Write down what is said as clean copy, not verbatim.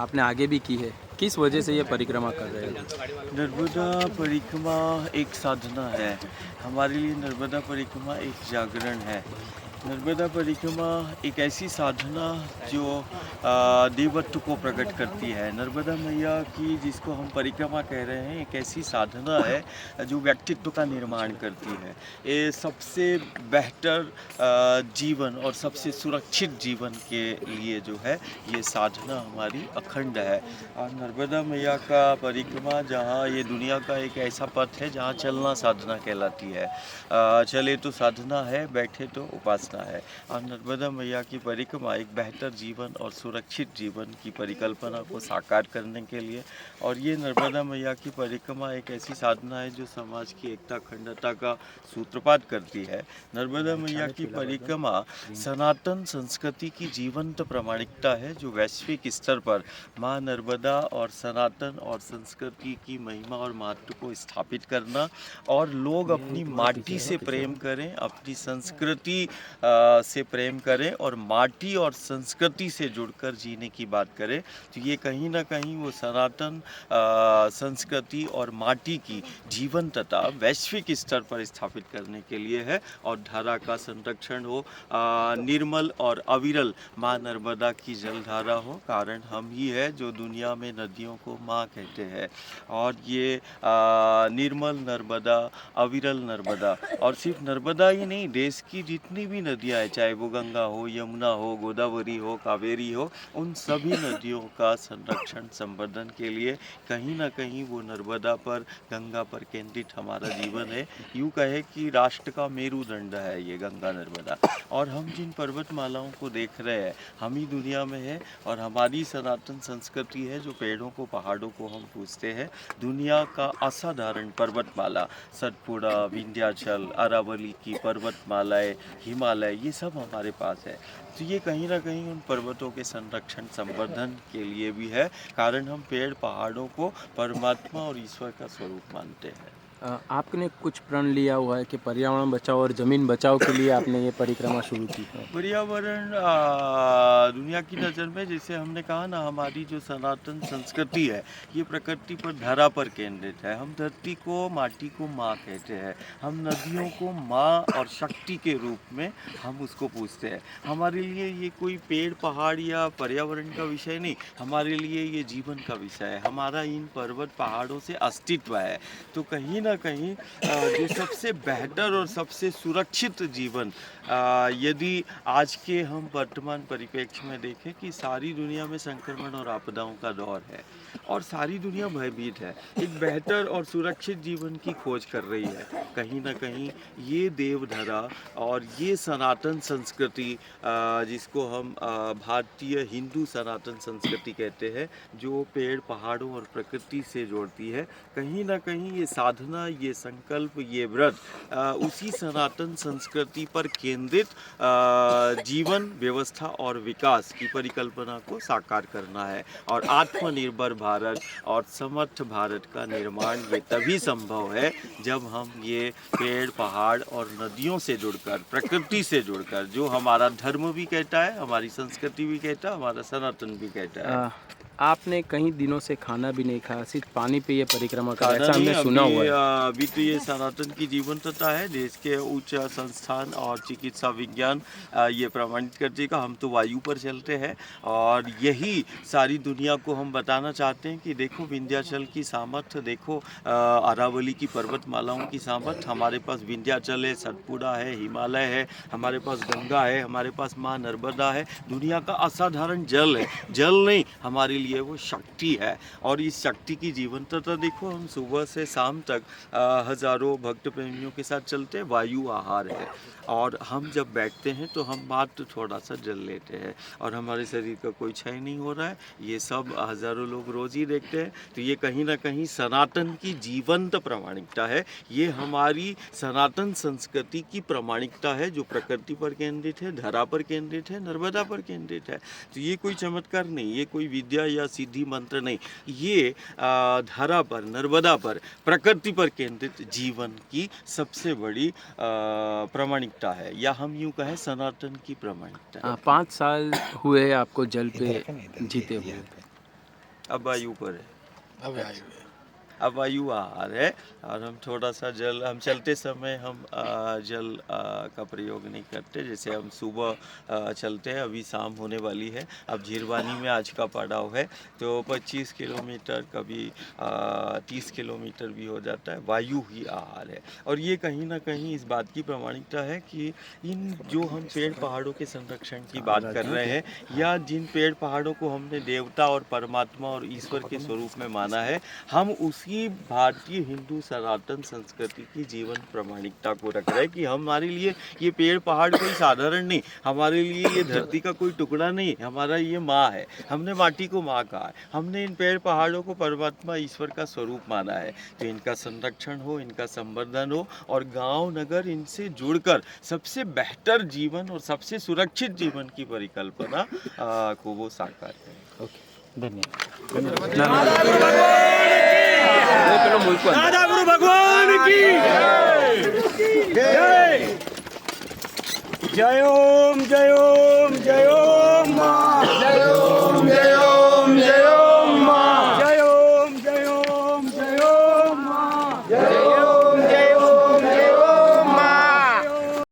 आपने आगे भी की है। किस वजह से ये परिक्रमा कर रहे हो? नर्मदा परिक्रमा एक साधना है। हमारे लिए नर्मदा परिक्रमा एक जागरण है। नर्मदा परिक्रमा एक ऐसी साधना जो देवत्व को प्रकट करती है। नर्मदा मैया की जिसको हम परिक्रमा कह रहे हैं, एक ऐसी साधना है जो व्यक्तित्व का निर्माण करती है। ये सबसे बेहतर जीवन और सबसे सुरक्षित जीवन के लिए जो है ये साधना हमारी अखंड है। और नर्मदा मैया का परिक्रमा जहाँ ये दुनिया का एक ऐसा पथ है जहाँ चलना साधना कहलाती है। चले तो साधना है, बैठे तो उपासना है। और नर्मदा मैया की परिक्रमा एक बेहतर जीवन और सुरक्षित जीवन की परिकल्पना को साकार करने के लिए, और ये नर्मदा मैया की परिक्रमा एक ऐसी साधना है जो समाज की एकता अखंडता का सूत्रपात करती है। नर्मदा मैया की परिक्रमा सनातन संस्कृति की जीवंत प्रामाणिकता है जो वैश्विक स्तर पर माँ नर्मदा और सनातन और संस्कृति की महिमा और महत्व को स्थापित करना, और लोग अपनी माटी से प्रेम करें, अपनी संस्कृति से प्रेम करें और माटी और संस्कृति से जुड़कर जीने की बात करें। तो ये कहीं ना कहीं वो सनातन संस्कृति और माटी की जीवंतता वैश्विक स्तर पर स्थापित करने के लिए है। और धारा का संरक्षण हो, निर्मल और अविरल माँ नर्मदा की जलधारा हो, कारण हम ही है जो दुनिया में नदियों को माँ कहते हैं। और ये निर्मल नर्मदा, अविरल नर्मदा, और सिर्फ नर्मदा ही नहीं, देश की जितनी भी नदियाँ हैं, चाहे वो गंगा हो, यमुना हो, गोदावरी हो, कावेरी हो, उन सभी नदियों का संरक्षण संवर्धन के लिए कहीं ना कहीं वो नर्मदा पर, गंगा पर केंद्रित हमारा जीवन है। यूँ कहे कि राष्ट्र का मेरुदंड है ये गंगा नर्मदा। और हम जिन पर्वतमालाओं को देख रहे हैं, हम ही दुनिया में है, और हमारी सनातन संस्कृति है जो पेड़ों को, पहाड़ों को हम पूजते हैं। दुनिया का असाधारण पर्वतमाला, सतपुड़ा, विंध्याचल, अरावली की पर्वतमालाएं, हिमालय, ये सब हमारे पास है। तो ये कहीं ना कहीं उन पर्वतों के संरक्षण संवर्धन के लिए भी है, कारण हम पेड़ पहाड़ों को परमात्मा और ईश्वर का स्वरूप मानते हैं। आपने कुछ प्रण लिया हुआ है कि पर्यावरण बचाओ और ज़मीन बचाओ के लिए आपने ये परिक्रमा शुरू की है? पर्यावरण दुनिया की नज़र में, जैसे हमने कहा ना, हमारी जो सनातन संस्कृति है ये प्रकृति पर, धरा पर केंद्रित है। हम धरती को, माटी को माँ कहते हैं। हम नदियों को माँ और शक्ति के रूप में हम उसको पूजते हैं। हमारे लिए ये कोई पेड़ पहाड़ या पर्यावरण का विषय नहीं, हमारे लिए ये जीवन का विषय है। हमारा इन पर्वत पहाड़ों से अस्तित्व है। तो कहीं ना कहीं जो सबसे बेहतर और सबसे सुरक्षित जीवन, यदि आज के हम वर्तमान परिप्रेक्ष्य में देखें कि सारी दुनिया में संक्रमण और आपदाओं का दौर है और सारी दुनिया भयभीत है, एक बेहतर और सुरक्षित जीवन की खोज कर रही है। कहीं ना कहीं ये देवधरा और ये सनातन संस्कृति, जिसको हम भारतीय हिंदू सनातन संस्कृति कहते हैं, जो पेड़ पहाड़ों और प्रकृति से जोड़ती है, कहीं ना कहीं ये साधना, ये संकल्प, ये व्रत उसी सनातन संस्कृति पर केंद्रित जीवन व्यवस्था और विकास की परिकल्पना को साकार करना है। और आत्मनिर्भर भारत और समर्थ भारत का निर्माण ये तभी संभव है जब हम ये पेड़ पहाड़ और नदियों से जुड़कर, प्रकृति से जुड़कर, जो हमारा धर्म भी कहता है, हमारी संस्कृति भी कहता है, हमारा सनातन भी कहता है। अ, आपने कई दिनों से खाना भी नहीं खाया, सिर्फ पानी पे ये परिक्रमा करा, खाना ऐसा नहीं, हमने सुना अभी हुआ है। अभी तो ये सनातन की जीवंतता है। देश के उच्च संस्थान और चिकित्सा विज्ञान ये प्रमाणित कर देगा। हम तो वायु पर चलते हैं, और यही सारी दुनिया को हम बताना चाहते हैं कि देखो विंध्याचल की सामर्थ्य, देखो अरावली की पर्वतमालाओं की सामर्थ्य। हमारे पास विंध्याचल है, सतपुड़ा है, हिमालय है, हमारे पास गंगा है, हमारे पास माँ नर्मदा है। दुनिया का असाधारण जल है, जल नहीं, हमारे लिए वो शक्ति है। और इस शक्ति की जीवंतता देखो, हम सुबह से शाम तक हजारों भक्त प्रेमियों के साथ चलते हैं। वायु आहार है, और हम जब बैठते हैं तो हम मात्र थोड़ा सा जल लेते हैं, और हमारे शरीर का कोई क्षय नहीं हो रहा है। ये सब हजारों लोग रोज ही देखते हैं। तो ये कहीं ना कहीं सनातन की जीवंत प्रामाणिकता है। ये हमारी सनातन संस्कृति की प्रामाणिकता है जो प्रकृति पर केंद्रित है, धरा पर केंद्रित है, नर्मदा पर केंद्रित है। तो ये कोई चमत्कार नहीं, ये कोई विद्या या सिद्धि मंत्र नहीं, ये धरा पर, नर्मदा पर, प्रकृति पर केंद्रित जीवन की सबसे बड़ी प्रामाणिकता है, या हम यूँ कहें सनातन की प्रामाणिकता है। 5 साल हुए हैं आपको जल पे जीते हुए। अब वायु पर है, अब आयु है। अब वायु आहार है। और हम थोड़ा सा जल, हम चलते समय हम जल का प्रयोग नहीं करते। जैसे हम सुबह चलते हैं, अभी शाम होने वाली है, अब झीरवानी में आज का पड़ाव है, तो 25 किलोमीटर, कभी 30 किलोमीटर भी हो जाता है। वायु ही आहार है। और ये कहीं ना कहीं इस बात की प्रामाणिकता है कि इन जो हम पेड़ पहाड़ों के संरक्षण की बात कर रहे हैं, या जिन पेड़ पहाड़ों को हमने देवता और परमात्मा और ईश्वर के स्वरूप में माना है, हम उसी भारतीय हिंदू सनातन संस्कृति की जीवन प्रामाणिकता को रख रहे हैं कि हमारे लिए ये पेड़ पहाड़ कोई साधारण नहीं, हमारे लिए ये धरती का कोई टुकड़ा नहीं, हमारा ये माँ है। हमने माटी को माँ कहा है, हमने इन पेड़ पहाड़ों को परमात्मा ईश्वर का स्वरूप माना है। तो इनका संरक्षण हो, इनका संवर्धन हो, और गांव नगर इनसे जुड़कर सबसे बेहतर जीवन और सबसे सुरक्षित जीवन की परिकल्पना को वो साकार करें। ओके, धन्यवाद। પેલો મૂકો અંદર. दादा गुरु भगवान की जय जय ओम